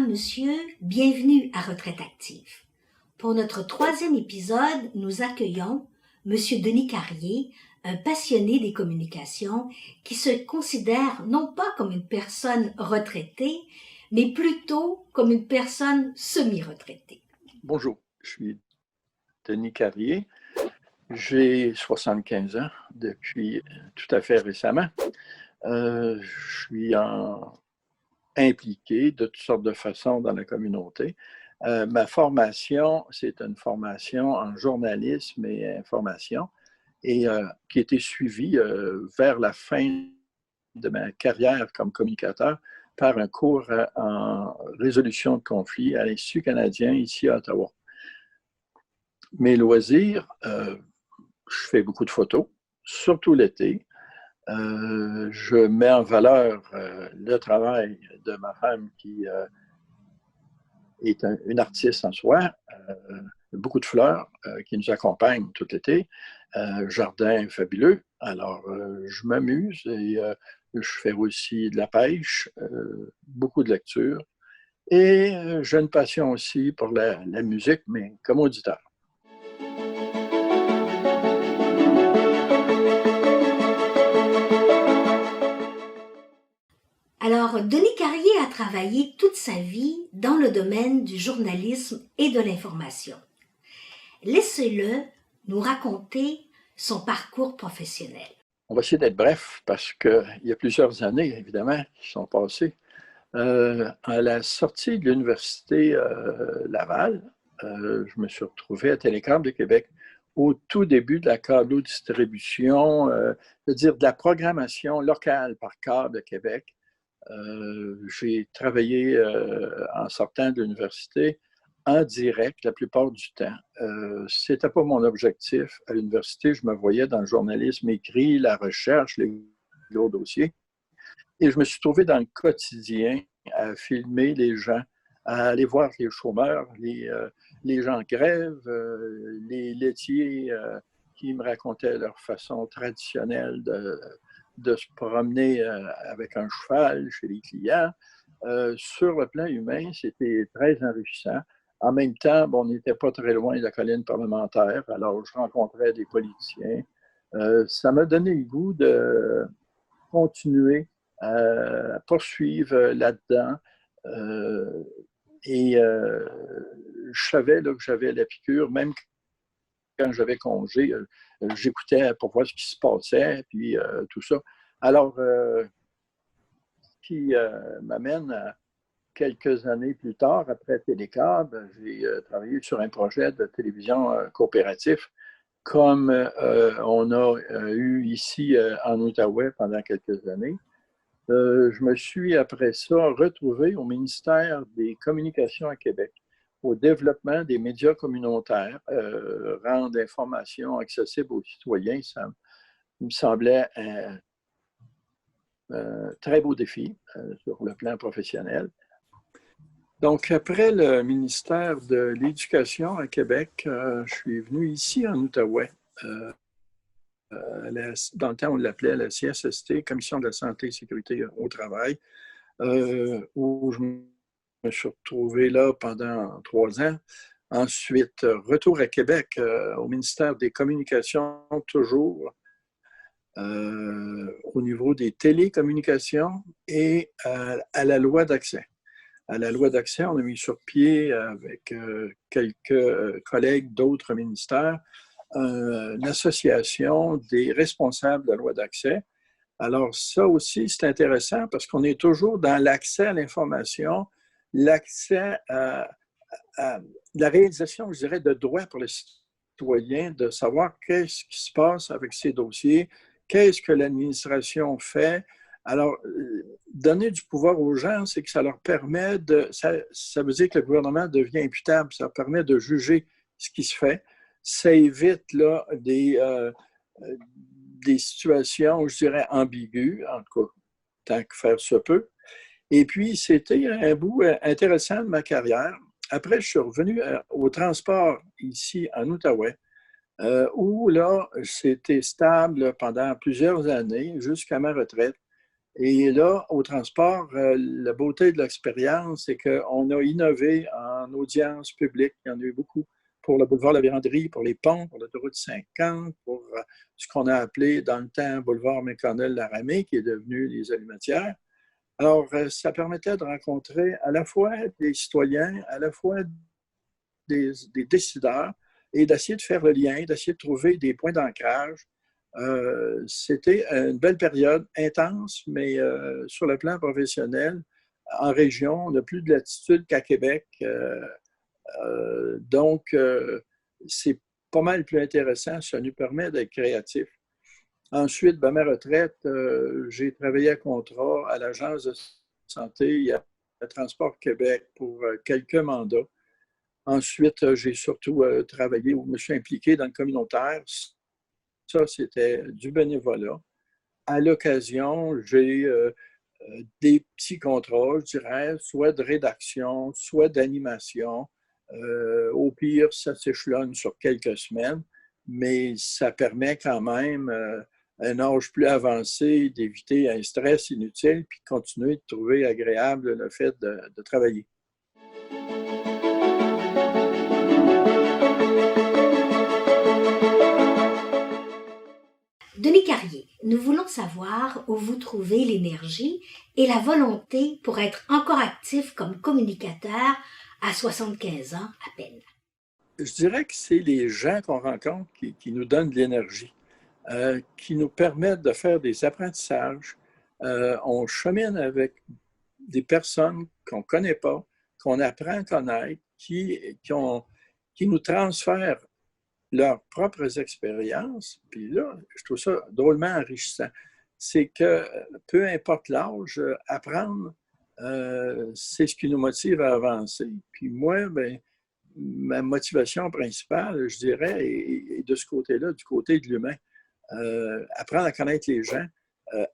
mesdames, messieurs, bienvenue à Retraite Active. Pour notre troisième épisode, nous accueillons Monsieur Denis Carrier, un passionné des communications qui se considère non pas comme une personne retraitée, mais plutôt comme une personne semi-retraitée. Bonjour, je suis Denis Carrier. J'ai 75 ans depuis tout à fait récemment. Je suis impliqué de toutes sortes de façons dans la communauté. Ma formation, c'est une formation en journalisme et information et qui a été suivie vers la fin de ma carrière comme communicateur par un cours en résolution de conflits à l'Institut canadien ici à Ottawa. Mes loisirs, je fais beaucoup de photos, surtout l'été. Je mets en valeur le travail de ma femme qui est une artiste en soi. Beaucoup de fleurs qui nous accompagnent tout l'été. Jardin fabuleux. Alors, je m'amuse et je fais aussi de la pêche, beaucoup de lecture. Et j'ai une passion aussi pour la musique, mais comme auditeur. Alors, Denis Carrier a travaillé toute sa vie dans le domaine du journalisme et de l'information. Laissez-le nous raconter son parcours professionnel. On va essayer d'être bref parce qu'il y a plusieurs années, évidemment, qui sont passées. À la sortie de l'Université Laval, je me suis retrouvé à Télécable de Québec au tout début de la câble-distribution, c'est-à-dire de la programmation locale par câble de Québec. J'ai travaillé en sortant de l'université en direct la plupart du temps. Ce n'était pas mon objectif. À l'université, je me voyais dans le journalisme écrit, la recherche, les gros dossiers. Et je me suis trouvé dans le quotidien à filmer les gens, à aller voir les chômeurs, les gens en grève, les laitiers qui me racontaient leur façon traditionnelle de se promener avec un cheval chez les clients. Sur le plan humain, c'était très enrichissant. En même temps, on n'était pas très loin de la colline parlementaire, alors je rencontrais des politiciens. Ça m'a donné le goût de continuer à poursuivre là-dedans. Et je savais là, que j'avais la piqûre, même quand j'avais congé, j'écoutais pour voir ce qui se passait, puis tout ça. Alors, ce qui m'amène à quelques années plus tard, après Télécable, j'ai travaillé sur un projet de télévision coopératif, comme on a eu ici en Outaouais pendant quelques années. Je me suis, après ça, retrouvé au ministère des Communications à Québec, au développement des médias communautaires, rendre l'information accessible aux citoyens. Ça me semblait un très beau défi sur le plan professionnel. Donc, après le ministère de l'Éducation à Québec, je suis venu ici en Outaouais. Dans le temps, on l'appelait la CSST, Commission de la santé et sécurité au travail, où je me suis retrouvé là pendant 3 ans. Ensuite, retour à Québec, au ministère des Communications, toujours, au niveau des télécommunications et à la loi d'accès. À la loi d'accès, on a mis sur pied, avec quelques collègues d'autres ministères, une association des responsables de la loi d'accès. Alors, ça aussi, c'est intéressant parce qu'on est toujours dans l'accès à l'information, l'accès à la réalisation, je dirais, de droits pour les citoyens, de savoir qu'est-ce qui se passe avec ces dossiers, qu'est-ce que l'administration fait. Alors, donner du pouvoir aux gens, c'est que ça leur permet de... Ça veut dire que le gouvernement devient imputable, ça leur permet de juger ce qui se fait. Ça évite là, des situations, je dirais, ambiguës, en tout cas, tant que faire se peut. Et puis, c'était un bout intéressant de ma carrière. Après, je suis revenu au transport ici en Outaouais, où là, c'était stable pendant plusieurs années, jusqu'à ma retraite. Et là, au transport, la beauté de l'expérience, c'est qu'on a innové en audience publique. Il y en a eu beaucoup pour le boulevard La Vérandrie, pour les ponts, pour l'autoroute 50, pour ce qu'on a appelé dans le temps boulevard McConnell-Laramie, qui est devenu les Allumetières. Alors, ça permettait de rencontrer à la fois des citoyens, à la fois des décideurs, et d'essayer de faire le lien, d'essayer de trouver des points d'ancrage. C'était une belle période, intense, mais sur le plan professionnel, en région, on n'a plus de latitude qu'à Québec. Donc, c'est pas mal plus intéressant. Ça nous permet d'être créatifs. Ensuite, ben, ma retraite, j'ai travaillé à contrat à l'Agence de santé et à Transport Québec pour quelques mandats. Ensuite, j'ai surtout travaillé ou me suis impliqué dans le communautaire. Ça, c'était du bénévolat. À l'occasion, j'ai des petits contrats, je dirais, soit de rédaction, soit d'animation. Au pire, ça s'échelonne sur quelques semaines, mais ça permet quand même, à un âge plus avancé, d'éviter un stress inutile puis de continuer de trouver agréable le fait de travailler. Denis Carrier, nous voulons savoir où vous trouvez l'énergie et la volonté pour être encore actif comme communicateur à 75 ans à peine. Je dirais que c'est les gens qu'on rencontre qui nous donnent de l'énergie, qui nous permettent de faire des apprentissages. On chemine avec des personnes qu'on ne connaît pas, qu'on apprend à connaître, qui nous transfèrent leurs propres expériences. Puis là, je trouve ça drôlement enrichissant. C'est que peu importe l'âge, apprendre, c'est ce qui nous motive à avancer. Puis moi, ben, ma motivation principale, je dirais, est de ce côté-là, du côté de l'humain. Apprendre à connaître les gens,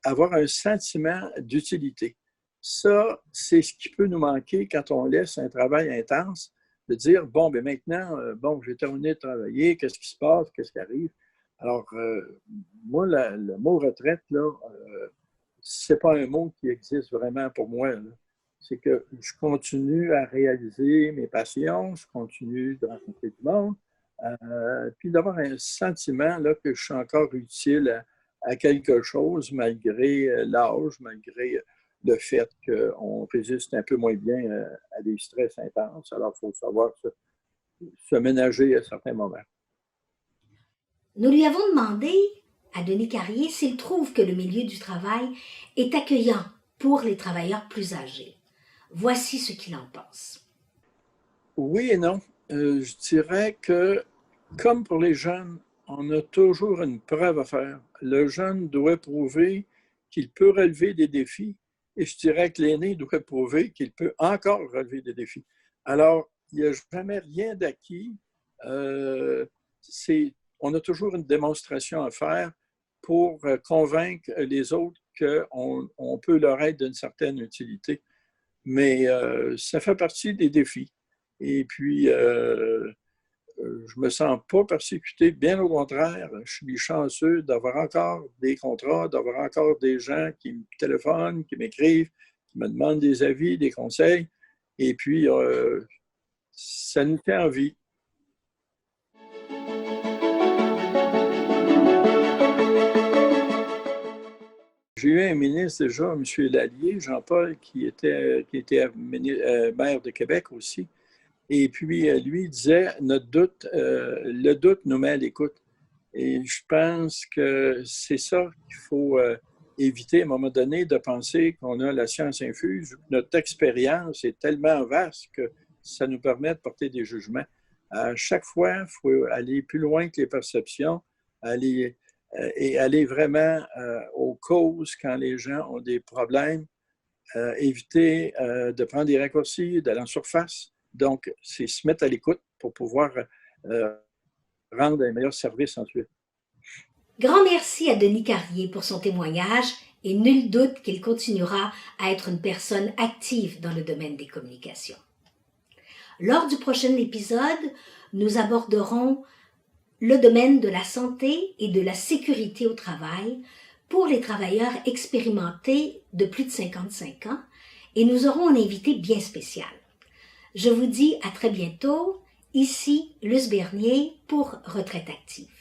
avoir un sentiment d'utilité. Ça, c'est ce qui peut nous manquer quand on laisse un travail intense, de dire, bon, ben maintenant, bon, j'ai terminé de travailler, qu'est-ce qui se passe, qu'est-ce qui arrive? Alors, moi, le mot retraite, là, c'est pas un mot qui existe vraiment pour moi, là. C'est que je continue à réaliser mes passions, je continue de rencontrer du monde, puis d'avoir un sentiment là, que je suis encore utile à quelque chose malgré l'âge, malgré le fait qu'on résiste un peu moins bien à des stress intenses. Alors, il faut savoir se ménager à certains moments. Nous lui avons demandé à Denis Carrier s'il trouve que le milieu du travail est accueillant pour les travailleurs plus âgés. Voici ce qu'il en pense. Oui et non. Je dirais que, comme pour les jeunes, on a toujours une preuve à faire. Le jeune doit prouver qu'il peut relever des défis et je dirais que l'aîné doit prouver qu'il peut encore relever des défis. Alors, il n'y a jamais rien d'acquis. On a toujours une démonstration à faire pour convaincre les autres qu'on peut leur être d'une certaine utilité. Mais ça fait partie des défis. Et puis, je me sens pas persécuté, bien au contraire. Je suis chanceux d'avoir encore des contrats, d'avoir encore des gens qui me téléphonent, qui m'écrivent, qui me demandent des avis, des conseils. Et puis, ça nous fait envie. J'ai eu un ministre déjà, M. Lallier, Jean-Paul, qui était maire de Québec aussi. Et puis, lui disait, le doute nous met à l'écoute. Et je pense que c'est ça qu'il faut éviter à un moment donné, de penser qu'on a la science infuse. Notre expérience est tellement vaste que ça nous permet de porter des jugements. À chaque fois, il faut aller plus loin que les perceptions, et aller vraiment aux causes quand les gens ont des problèmes, éviter de prendre des raccourcis, d'aller en surface. Donc, c'est se mettre à l'écoute pour pouvoir rendre un meilleur service ensuite. Grand merci à Denis Carrier pour son témoignage et nul doute qu'il continuera à être une personne active dans le domaine des communications. Lors du prochain épisode, nous aborderons le domaine de la santé et de la sécurité au travail, pour les travailleurs expérimentés de plus de 55 ans et nous aurons un invité bien spécial. Je vous dis à très bientôt, ici Luce Bernier pour Retraite active.